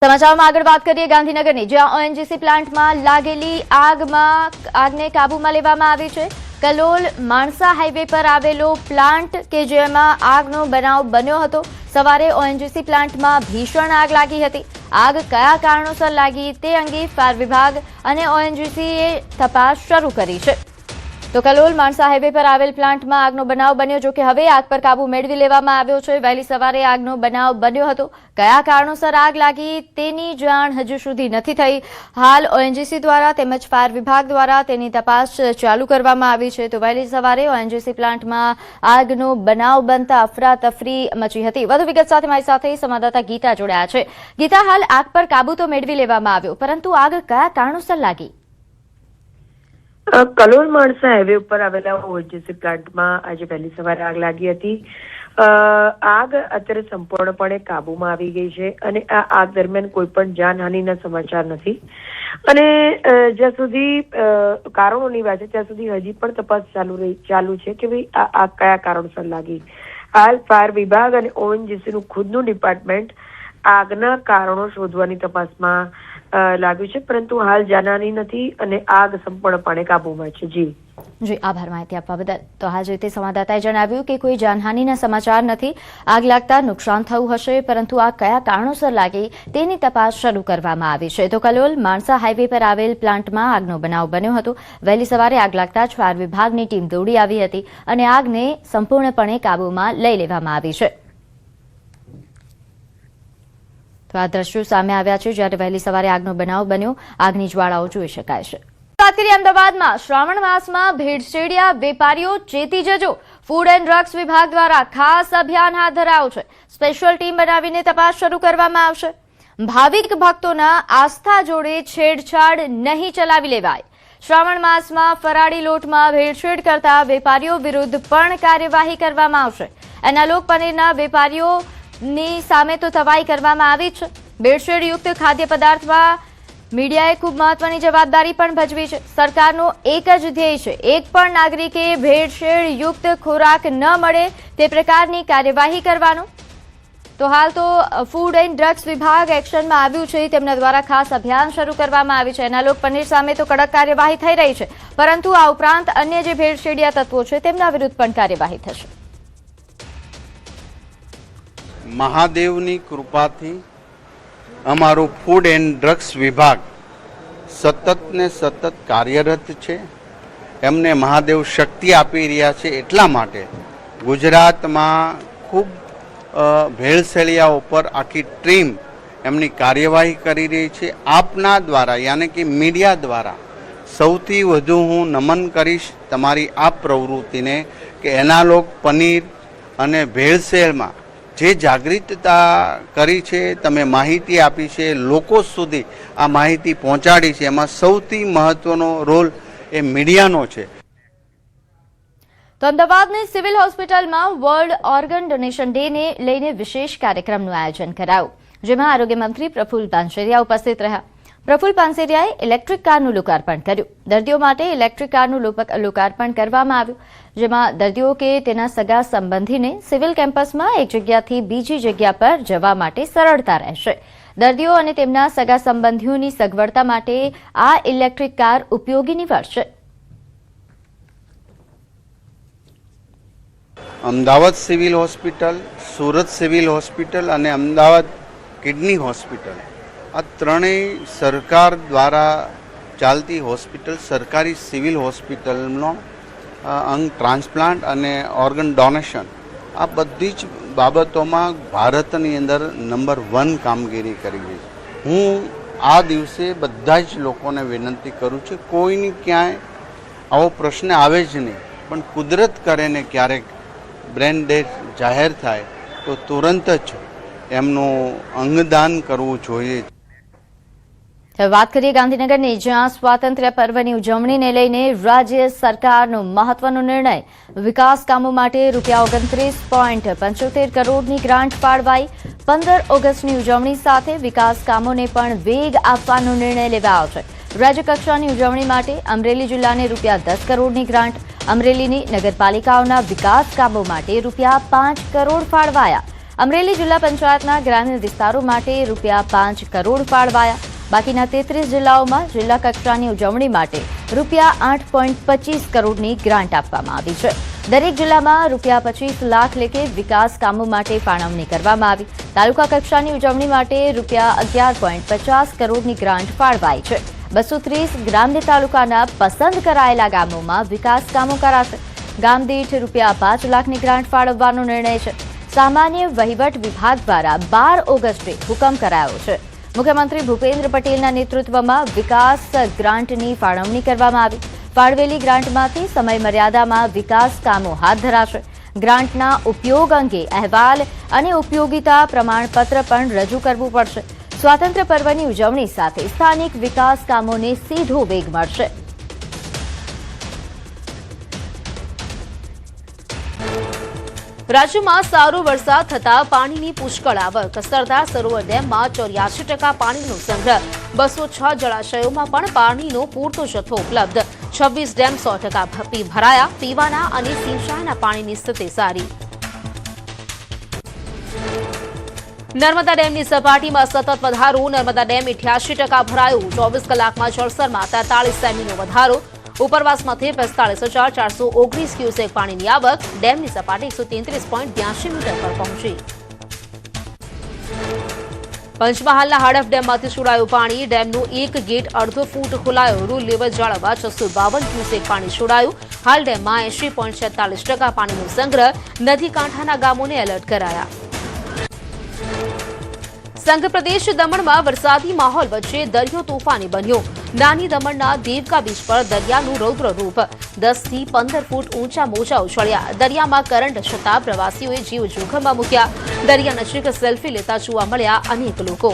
સમાચારમાં આગળ વાત કરીએ ગાંધીનગરની, જ્યાં ઓએનજીસી પ્લાન્ટમાં લાગેલી આગને કાબૂમાં લેવામાં આવી છે। કલોલ માણસા હાઈવે પર આવેલો પ્લાન્ટ કે જેમાં આગનો બનાવ બન્યો હતો। સવારે ઓએનજીસી પ્લાન્ટમાં ભીષણ આગ લાગી હતી। આગ કયા કારણોસર લાગી તે અંગે ફાયર વિભાગ અને ઓએનજીસીએ તપાસ શરૂ કરી છે। તો કલોલ માણસા હાઈવે પર આવેલ પ્લાન્ટમાં આગનો બનાવ બન્યો, જો કે હવે આગ પર કાબુ મેળવી લેવામાં આવ્યો છે। વહેલી સવારે આગનો બનાવ બન્યો હતો। કયા કારણોસર આગ લાગી તેની જાણ હજુ સુધી નથી થઈ। હાલ ઓએનજીસી દ્વારા તેમજ ફાયર વિભાગ દ્વારા તેની તપાસ ચાલુ કરવામાં આવી છે। તો વહેલી સવારે ઓએનજીસી પ્લાન્ટમાં આગનો બનાવ બનતા અફરાતફરી મચી હતી। વધુ વિગત સાથે મારી સાથે સંવાદદાતા ગીતા જોડાયા છે। ગીતા, હાલ આગ પર કાબુ તો મેળવી લેવામાં આવ્યો, પરંતુ આગ કયા કારણોસર લાગી? કલોલ માણસા હાઈવે ઉપર આવેલા ઓએનજીસી પ્લાન્ટમાં આજે વહેલી સવારે આગ લાગી હતી। આગ અત્યારે સંપૂર્ણપણે કાબુમાં આવી ગઈ છે અને આ આગ દરમિયાન કોઈ પણ જાનહાનિના સમાચાર નથી અને જ્યાં સુધી કારણોની વાત છે ત્યાં સુધી હજી પણ તપાસ ચાલુ છે કે ભાઈ આ આગ કયા કારણોસર લાગી। હાલ ફાયર વિભાગ અને ઓએનજીસીનું ખુદનું ડિપાર્ટમેન્ટ આગના કારણો શોધવાની તપાસમાં લાગ્યું છે, પરંતુ હાલ જાનહાની નથી અને આગ સંપૂર્ણપણે કાબુમાં છે। જી, આભાર માહિતી આપવા બદલ। તો હાલ રીતે સંવાદદાતાએ જણાવ્યું કે કોઈ જાનહાનિના સમાચાર નથી। આગ લાગતા નુકસાન થયું હશે, પરંતુ આગ કયા કારણોસર લાગી તેની તપાસ શરૂ કરવામાં આવી છે। તો કલોલ માણસા હાઈવે પર આવેલ પ્લાન્ટમાં આગનો બનાવ બન્યો હતો। વહેલી સવારે આગ લાગતા જ ફાયર વિભાગની ટીમ દોડી આવી હતી અને આગને સંપૂર્ણપણે કાબુમાં લઈ લેવામાં આવી છે। તો આ દ્રશ્યો સામે આવ્યા છે જ્યારે વહેલી સવારે આગનો બનાવ બન્યો। આગની જ્વાળાઓ જોઈ શકાય છે। વાત કરીએ અમદાવાદમાં, શ્રાવણ માસમાં ભેળસેળિયા વેપારીઓ ચેતી જજો। ફૂડ એન્ડ ડ્રગ્સ વિભાગ દ્વારા ખાસ અભિયાન હાથ ધરાયું છે। સ્પેશિયલ ટીમ બનાવીને તપાસ શરૂ કરવામાં આવશે। ભાવિક ભક્તોના આસ્થા જોડે છેડછાડ નહીં ચલાવી લેવાય। શ્રાવણ માસમાં ફરાળી લોટમાં ભેળસેળ કરતા વેપારીઓ વિરુદ્ધ પણ કાર્યવાહી કરવામાં આવશે। એનાલોગ પનીરના વેપારીઓની સામે તો તવાઈ કરવામાં આવી છે। ભેળસેળયુક્ત ખાદ્ય પદાર્થમાં મીડિયાએ ખૂબ મહત્વની જવાબદારી પણ ભજવી છે। સરકારનો એક જ ધ્યેય છે, એક પણ નાગરિકે ભેળસેળયુક્ત ખોરાક ન મળે તે પ્રકારની કાર્યવાહી કરવાનો। તો હાલ તો ફૂડ એન્ડ ડ્રગ્સ વિભાગ એક્શનમાં આવ્યું છે। તેમના દ્વારા ખાસ અભિયાન શરૂ કરવામાં આવ્યું છે। એનાલોગ પનીર સામે તો કડક કાર્યવાહી થઈ રહી છે, પરંતુ આ ઉપરાંત અન્ય જે ભેળસેળિયા તત્વો છે તેમના વિરુદ્ધ પણ કાર્યવાહી થશે। મહાદેવની કૃપાથી અમારું ફૂડ એન્ડ ડ્રગ્સ વિભાગ સતત ને સતત કાર્યરત છે। એમને મહાદેવ શક્તિ આપી રહ્યા છે, એટલા માટે ગુજરાતમાં ખૂબ ભેળસેળિયા ઉપર આખી ટીમ એમની કાર્યવાહી કરી રહી છે। આપના દ્વારા યાની કે મીડિયા દ્વારા સૌથી વધુ હું નમન કરીશ તમારી આ પ્રવૃત્તિને કે એનાલોગ પનીર અને ભેળસેળમાં જે જાગૃતતા કરી છે, તમે માહિતી આપી છે, લોકો સુધી આ માહિતી પહોંચાડી છે, એમાં સૌથી મહત્વનો રોલ એ મીડિયાનો છે। તો અમદાવાદની સિવિલ હોસ્પિટલમાં વર્લ્ડ ઓર્ગન ડોનેશન ડેને લઈને વિશેષ કાર્યક્રમનું આયોજન કરાયું, જેમાં આરોગ્ય મંત્રી પ્રફુલ્લ પાનસેરિયા ઉપસ્થિત રહ્યા। પ્રફુલ્લ પાનસેરિયાએ ઇલેક્ટ્રિક કારનું લોકાર્પણ કર્યું। દર્દીઓ માટે ઇલેક્ટ્રિક કારનું લોકાર્પણ કરવામાં આવ્યું, જેમાં દર્દીઓ કે તેના સગા સંબંધીને સિવિલ કેમ્પસમાં એક જગ્યાથી બીજી જગ્યા પર જવા માટે સરળતા રહેશે। દર્દીઓ અને તેમના સગા સંબંધીઓની સગવડતા માટે આ ઇલેક્ટ્રિક કાર ઉપયોગી નીવડશે। Ahmedabad civil hospital, Surat civil hospital અને અમદાવાદ કિડની હોસ્પિટલ, આ ત્રણેય સરકાર દ્વારા ચાલતી હોસ્પિટલ, સરકારી સિવિલ હોસ્પિટલનો અંગ ટ્રાન્સપ્લાન્ટ અને ઓર્ગન ડોનેશન, આ બધી જ બાબતોમાં ભારતની અંદર નંબર 1 કામગીરી કરી રહી છે। હું આ દિવસે બધા જ લોકોને વિનંતી કરું છું, કોઈની ક્યાંય આવો પ્રશ્ન આવે જ નહીં, પણ કુદરત કરે ને ક્યારેક બ્રેન ડેથ જાહેર થાય તો તુરંત જ એમનું અંગદાન કરવું જોઈએ। વાત કરીએ ગાંધીનગરની, જ્યાં સ્વાતંત્ર્ય પર્વની ઉજવણીને લઈને રાજ્ય સરકારનો મહત્વનો નિર્ણય। વિકાસ કામો માટે ₹29.75 કરોડની ગ્રાન્ટ ફાળવાઈ। 15 ઓગસ્ટની ઉજવણી સાથે વિકાસ કામોને પણ વેગ આપવાનો નિર્ણય લેવાયો છે। રાજ્યકક્ષાની ઉજવણી માટે અમરેલી જિલ્લાને ₹10 કરોડની ગ્રાન્ટ, અમરેલીની નગરપાલિકાઓના વિકાસ કામો માટે ₹5 કરોડ ફાળવાયા। અમરેલી જિલ્લા પંચાયતના ગ્રામીણ વિસ્તારો માટે ₹5 કરોડ ફાળવાયા. બાકીના 33 જિલ્લાઓમાં જિલ્લા કક્ષાની ઉજવણી માટે ₹8.25 કરોડની ગ્રાન્ટ આપવામાં આવી છે. દરેક જિલ્લામાં ₹25 લાખ લેખે વિકાસ કામો માટે ફાળવણી કરવામાં આવી. તાલુકા કક્ષાની ઉજવણી માટે ₹11.50 કરોડની ગ્રાન્ટ ફાળવાઈ છે. 230 ગ્રામ્ય તાલુકાના પસંદ કરાયેલા ગામોમાં વિકાસ કામો કરાશે. ગામ દીઠ ₹5 લાખની ગ્રાન્ટ ફાળવવાનો નિર્ણય છે. સામાન્ય વહીવટ વિભાગ દ્વારા 12 ઓગસ્ટે હુકમ કરાયો છે. મુખ્યમંત્રી ભૂપેન્દ્ર પટેલના નેતૃત્વમાં વિકાસ ગ્રાન્ટની ફાળવણી કરવામાં આવી. ફાળવેલી ગ્રાન્ટમાંથી સમય મર્યાદામાં વિકાસ કામો હાથ ધરાશે. ગ્રાન્ટના ઉપયોગ અંગે અહેવાલ અને ઉપયોગિતા પ્રમાણપત્ર પણ રજૂ કરવું પડશે. સ્વાતંત્ર્ય પર્વની ઉજવણી સાથે સ્થાનિક વિકાસ કામોને સીધો વેગ મળશે. રાજ્યમાં સારો વરસાદ થતા પાણીની પુષ્કળ આવક. સરદાર સરોવર ડેમમાં 84% પાણીનો સંગ્રહ. 206 જળાશયોમાં પણ પાણીનો પૂરતો જથ્થો ઉપલબ્ધ. 26 ડેમ 100% ભરાયા. પીવાના અને સિંચાઈના પાણીની સ્થિતિ સારી. નર્મદા ડેમની સપાટીમાં સતત વધારો. નર્મદા ડેમ 88% ભરાયો. 24 કલાકમાં જળસ્તરમાં 43 સેમીનો વધારો. ઉપરવાસમાંથી 45,419 ક્યુસેક પાણીની આવક. ડેમની સપાટી 133.82 મીટર પર પહોંચી. પંચમહાલના હડફ ડેમમાંથી છોડાયું પાણી. ડેમનો એક ગેટ અડધો ફૂટ ખોલાયો. રૂલ લેવલ જાળવવા 652 ક્યુસેક પાણી છોડાયું. હાલ ડેમમાં 80.46% પાણીનો સંગ્રહ. નદી કાંઠાના ગામોને એલર્ટ કરાયા. સંઘ પ્રદેશ દમણમાં વરસાદી માહોલ વચ્ચે દરિયો તોફાની બન્યો. નાની દમણના દેવકા બીચ પર દરિયાનું રૌદ્ર રૂપ. 10 થી 15 ફૂટ ઊંચા મોજા ઉછળ્યા. દરિયામાં કરંટ છતાં પ્રવાસીઓએ જીવ જોખમમાં મૂક્યા. દરિયા નજીક સેલ્ફી લેતા જોવા મળ્યા અનેક લોકો.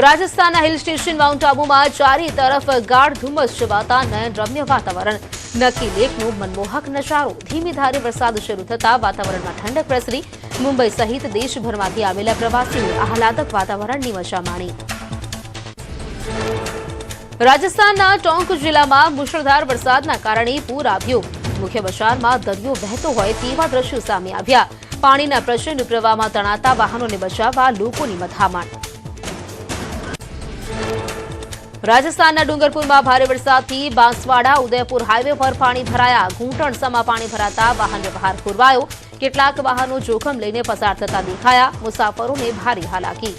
રાજસ્થાનના હિલ સ્ટેશન માઉન્ટ આબુમાં ચારે તરફ ગાઢ ધુમ્મસ છવાતા નયનરમ્ય વાતાવરણ. નક્કી લેકનો મનમોહક નજારો. ધીમી ધારે વરસાદ શરૂ થતા વાતાવરણમાં ઠંડક પ્રસરી. મુંબઈ સહિત દેશભરમાંથી આવેલા પ્રવાસીઓએ આહલાદક વાતાવરણની મજા માણી. રાજસ્થાનના ટોંક જિલ્લામાં મુશળધાર વરસાદના કારણે પૂર આવ્યું. મુખ્ય બજારમાં દરિયો વહેતો હોય તેવા દ્રશ્યો સામે આવ્યા. પાણીના પ્રચંડ પ્રવાહમાં તણાતા વાહનોને બચાવવા લોકોની મથામણ. રાજસ્થાનના ડુંગરપુરમાં ભારે વરસાદથી બાંસવાડા ઉદયપુર હાઈવે પર પાણી ભરાયા. ઘૂંટણસમાં પાણી ભરાતા વાહન વ્યવહાર ખોરવાયો. કેટલાક વાહનો જોખમ લઈને પસાર થતા દેખાયા. મુસાફરોને ભારે હાલાકી.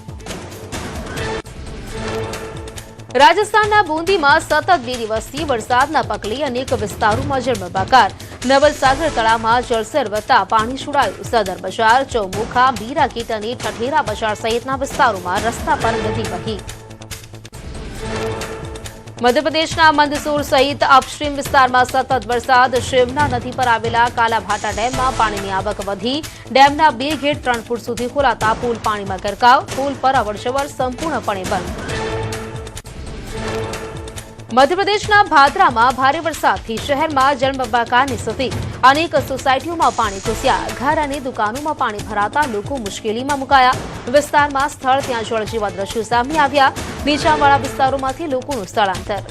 રાજસ્થાનના બુંદીમાં સતત 2 દિવસથી વરસાદના પગલે અનેક વિસ્તારોમાં જળબંબાકાર. નવલસાગર તળાવમાં જળસર વધતા પાણી છોડાયું. સદર બજાર, ચૌમુખા, બીરા ગેટ અને ઠઠેરા બજાર સહિતના વિસ્તારોમાં રસ્તા પર નદી વહી. મધ્યપ્રદેશના મંદસૌર સહિત અપસ્ટ્રીમ વિસ્તારમાં સતત વરસાદ. શિવના નદી પર આવેલા કાલાભાટા ડેમમાં પાણીની આવક વધી. ડેમના 2 ગેટ 3 ફૂટ સુધી ખોલાતા પુલ પાણીમાં ગરકાવ. પુલ પર અવરજવર સંપૂર્ણપણે બંધ. મધ્યપ્રદેશના ભાદરામાં ભારે વરસાદથી શહેરમાં જળબંબાકારની સ્થિતિ. અનેક સોસાયટીઓમાં પાણી ઘૂસ્યા. ઘર અને દુકાનોમાં પાણી ભરાતા લોકો મુશ્કેલીમાં મુકાયા. વિસ્તારમાં સ્થળ ત્યાં જળ જેવા દ્રશ્યો સામે આવ્યા. નીચાણવાળા વિસ્તારોમાંથી લોકોનું સ્થળાંતર.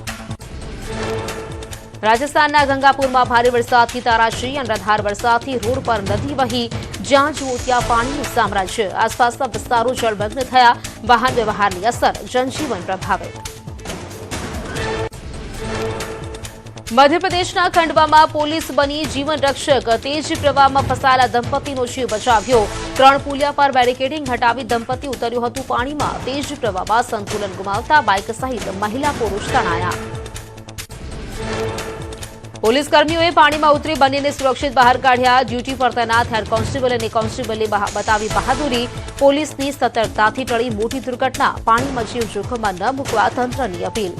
રાજસ્થાનના ગંગાપુરમાં ભારે વરસાદથી તારાજી. અનરાધાર વરસાદથી રોડ પર નદી વહી. જ્યાં જુઓ ત્યાં પાણીનું સામ્રાજ્ય. આસપાસના વિસ્તારો જળમગ્ન થયા. વાહન વ્યવહારની અસર. જનજીવન પ્રભાવિત. મધ્યપ્રદેશના ખંડવામાં પોલીસ બની જીવન રક્ષક. તેજ પ્રવાહમાં ફસાયેલા દંપતીનો જીવ બચાવ્યો. 3 પુલિયા પર બેરિકેડિંગ હટાવી દંપતી ઉતર્યું હતું પાણીમાં. તેજ પ્રવાહમાં સંતુલન ગુમાવતા બાઇક સહિત મહિલા પુરુષ તણાયા. પોલીસ કર્મીઓએ પાણીમાં ઉતરી બંનેને સુરક્ષિત બહાર કાઢ્યા. ડ્યુટી પર તૈનાત હેડ કોન્સ્ટેબલ અને કોન્સ્ટેબલે બતાવી બહાદુરી. પોલીસની સતર્કતાથી ટળી મોટી દુર્ઘટના. પાણીમાં જીવ જોખમમાં ન મૂકવા તંત્રની અપીલ.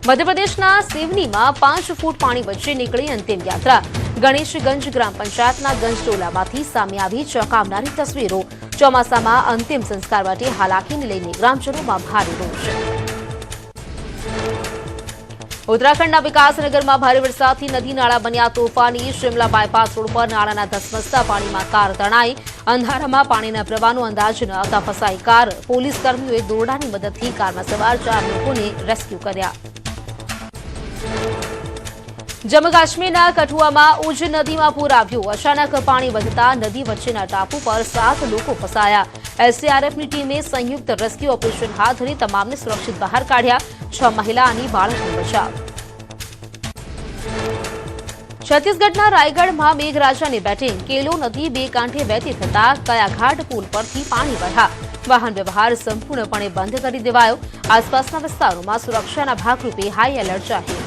મધ્યપ્રદેશના સિવનીમાં 5 ફૂટ પાણી વચ્ચે નીકળી અંતિમ યાત્રા. ગણેશગંજ ગ્રામ પંચાયતના ગંજટોલામાંથી સામે આવી ચોંકાવનારી તસવીરો. ચોમાસામાં અંતિમ સંસ્કાર માટે હાલાકીને લઈને ગ્રામજનોમાં ભારે રોષ. ઉત્તરાખંડના વિકાસનગરમાં ભારે વરસાદથી નદી નાળા બન્યા તોફાની. શિમલા બાયપાસ રોડ પર નાળાના ધસમસતા પાણીમાં કાર તણાઈ. અંધારામાં પાણીના પ્રવાહનો અંદાજ ન આવતા ફસાઈ કાર. પોલીસ કર્મીઓએ દોરડાની મદદથી કારમાં સવાર 4 લોકોને રેસ્ક્યુ કર્યા. જમ્મુ કાશ્મીરના કઠુઆમાં ઉજ નદીમાં પૂર આવ્યું. અચાનક પાણી વધતા નદી વચ્ચેના ટાપુ પર 7 લોકો ફસાયા. એસડીઆરએફની ટીમે સંયુક્ત રેસ્ક્યુ ઓપરેશન હાથ ધરી તમામને સુરક્ષિત બહાર કાઢ્યા. 6 મહિલા અને બાળકનો બચાવ. છત્તીસગઢના રાયગઢમાં મેઘરાજાની બેટિંગ. કેલો નદી 2 કાંઠે વહેતી થતા કયાઘાટ પુલ પરથી પાણી વહ્યા. વાહન વ્યવહાર સંપૂર્ણપણે બંધ કરી દેવાયો. આસપાસના વિસ્તારોમાં સુરક્ષાના ભાગરૂપે હાઈ એલર્ટ જાહેર.